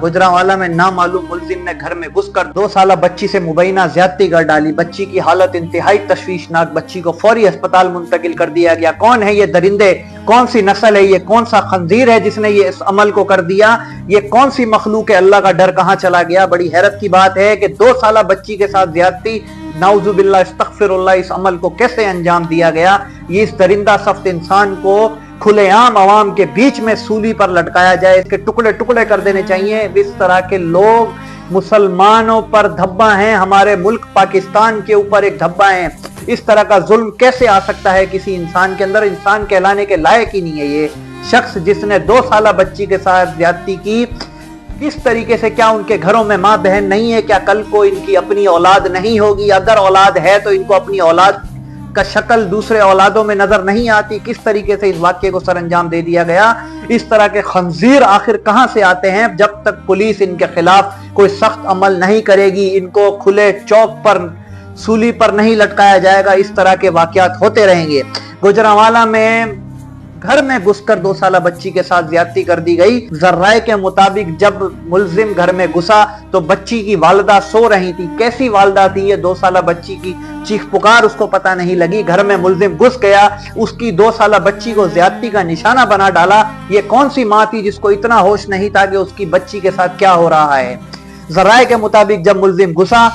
गुजरांवाला में नामालूम मुलजिम ने घर में घुसकर 2 साला बच्ची से मुबैना ज्यादती कर डाली। बच्ची की हालत इंतहाई तशवीशनाक। बच्ची को फौरी अस्पताल मुंतकिल कर दिया गया। कौन है ये दरिंदे, कौन सी नस्ल है ये, कौन सा खंजीर है जिसने ये इस अमल को कर दिया, ये कौन सी मखलूक है, अल्लाह का डर कहां चला गया। बड़ी हैरत की बात है कि 2 साला बच्ची के साथ ज्यादती, नाउजुबिल्लाह इस्तगफिरुल्लाह, इस अमल को कैसे अंजाम दिया गया। ये इस दरिंदा सख्त इंसान को खुलेआम आवाम के बीच में सूली पर लटकाया जाए, इसके टुकड़े टुकड़े कर देने चाहिए। इस तरह के लोग मुसलमानों पर धब्बा हैं, हमारे मुल्क पाकिस्तान के ऊपर एक धब्बा है। इस तरह का जुल्म कैसे आ सकता है किसी इंसान के अंदर। इंसान कहलाने के लायक ही नहीं है ये शख्स जिसने 2 साला बच्ची के साथ ज्यादती की। किस तरीके से, क्या उनके घरों में माँ बहन नहीं है, क्या कल को इनकी अपनी औलाद नहीं होगी, अगर औलाद है तो इनको अपनी औलाद का शक्ल दूसरे औलादों में नजर नहीं आती। किस तरीके से इस वाक्य को सरअंजाम दे दिया गया। इस तरह के खंजीर आखिर कहां से आते हैं। जब तक पुलिस इनके खिलाफ कोई सख्त अमल नहीं करेगी, इनको खुले चौक पर सूली पर नहीं लटकाया जाएगा, इस तरह के वाकयात होते रहेंगे। गुजरांवाला में घर में घुसकर 2 साला बच्ची के साथ ज्यादती कर दी गई। जर्राए के मुताबिक जब मुलजिम घर में घुसा तो बच्ची की वालिदा सो रही थी। कैसी वालिदा थी ये, 2 साला बच्ची की चीख पुकार उसको पता नहीं लगी। घर में मुलजिम घुस गया, उसकी 2 साला बच्ची को ज्यादती का निशाना बना डाला। ये कौन सी माँ थी जिसको इतना होश नहीं था कि उसकी बच्ची के साथ क्या हो रहा है। जर्राए के मुताबिक जब मुलजिम घुसा,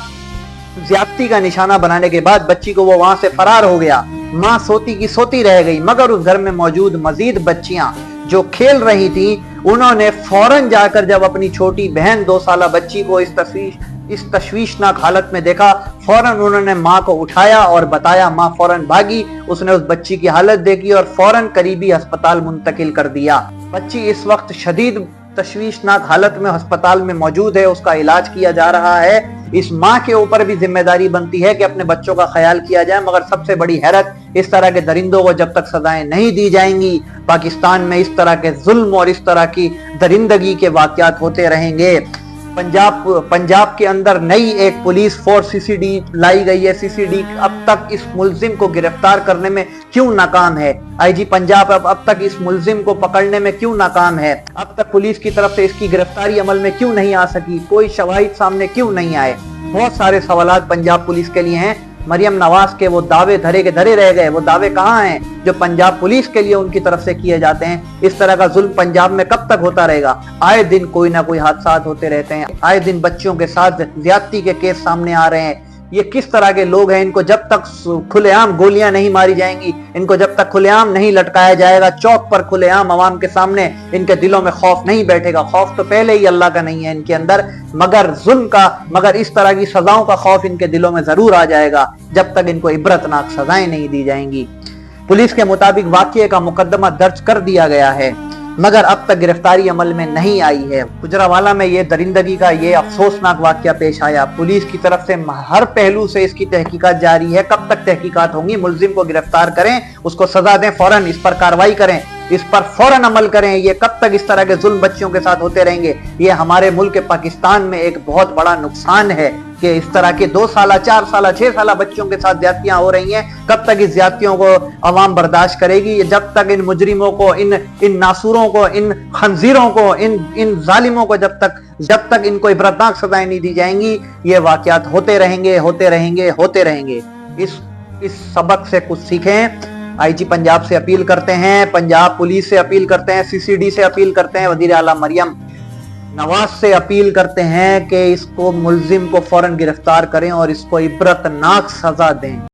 ज्यादती का निशाना बनाने के बाद बच्ची को वो वहां से फरार हो गया। मां सोती की सोती रह गई, मगर उस घर में मौजूद मजीद बच्चियां जो खेल रही थी, उन्होंने फौरन जाकर जब अपनी छोटी बहन 2 साला बच्ची को इस तशवीशनाक हालत में देखा, फौरन उन्होंने मां को उठाया और बताया। मां फौरन भागी, उसने उस बच्ची की हालत देखी और फौरन करीबी अस्पताल मुंतकिल कर दिया। बच्ची इस वक्त शदीद तशवीशनाक हालत में अस्पताल में मौजूद है, उसका इलाज किया जा रहा है। इस माँ के ऊपर भी जिम्मेदारी बनती है कि अपने बच्चों का ख्याल किया जाए। मगर सबसे बड़ी हैरत, इस तरह के दरिंदों को जब तक सजाएं नहीं दी जाएंगी, पाकिस्तान में इस तरह के जुल्म और इस तरह की दरिंदगी के वाकयात होते रहेंगे। पंजाब के अंदर नई एक पुलिस फोर्स सीसीडी लाई गई है। सीसीडी अब तक इस मुलजिम को गिरफ्तार करने में क्यों नाकाम है। आईजी पंजाब अब तक इस मुलजिम को पकड़ने में क्यों नाकाम है। अब तक पुलिस की तरफ से इसकी गिरफ्तारी अमल में क्यों नहीं आ सकी, कोई शवाहिद सामने क्यों नहीं आए। बहुत सारे सवालात पंजाब पुलिस के लिए हैं। मरियम नवाज के वो दावे धरे के धरे रह गए। वो दावे कहाँ हैं जो पंजाब पुलिस के लिए उनकी तरफ से किए जाते हैं। इस तरह का जुल्म पंजाब में कब तक होता रहेगा। आए दिन कोई ना कोई हादसा होते रहते हैं, आए दिन बच्चियों के साथ ज्यादती के केस सामने आ रहे हैं। ये किस तरह के लोग हैं। इनको जब तक खुलेआम गोलियां नहीं मारी जाएंगी, इनको जब तक खुलेआम नहीं लटकाया जाएगा चौक पर खुलेआम आवाम के सामने, इनके दिलों में खौफ नहीं बैठेगा। खौफ तो पहले ही अल्लाह का नहीं है इनके अंदर, मगर जुल्म का, मगर इस तरह की सजाओं का खौफ इनके दिलों में जरूर आ जाएगा जब तक इनको इबरतनाक सजाएं नहीं दी जाएंगी। पुलिस के मुताबिक वाकये का मुकदमा दर्ज कर दिया गया है, मगर अब तक गिरफ्तारी अमल में नहीं आई है। गुजरांवाला में ये दरिंदगी का ये अफसोसनाक वाकया पेश आया। पुलिस की तरफ से हर पहलू से इसकी तहकीकात जारी है। कब तक तहकीकात होंगी। मुलजिम को गिरफ्तार करें, उसको सजा दें, फौरन इस पर कार्रवाई करें, इस पर फौरन अमल करें। ये कब तक इस तरह के जुल्म बच्चियों के साथ होते रहेंगे। ये हमारे मुल्क पाकिस्तान में एक बहुत बड़ा नुकसान है कि इस तरह के 2 साला 4 साला 6 साला बच्चों के साथ ज्यादतियां हो रही हैं। कब तक इस ज्यादतियों को अवाम बर्दाश्त करेगी। जब तक इन मुजरिमों को, इन नासूरों को, इन खंजीरों को, इन जालिमों को जब तक इनको इबरतनाक सजाएं नहीं दी जाएंगी, ये वाकयात होते रहेंगे, होते रहेंगे, होते रहेंगे। इस सबक से कुछ सीखें। आईजी पंजाब से अपील करते हैं, पंजाब पुलिस से अपील करते हैं, सीसीडी से अपील करते हैं, वजीर आला मरियम नवाज से अपील करते हैं कि इसको मुलजिम को फौरन गिरफ्तार करें और इसको इबरतनाक सजा दें।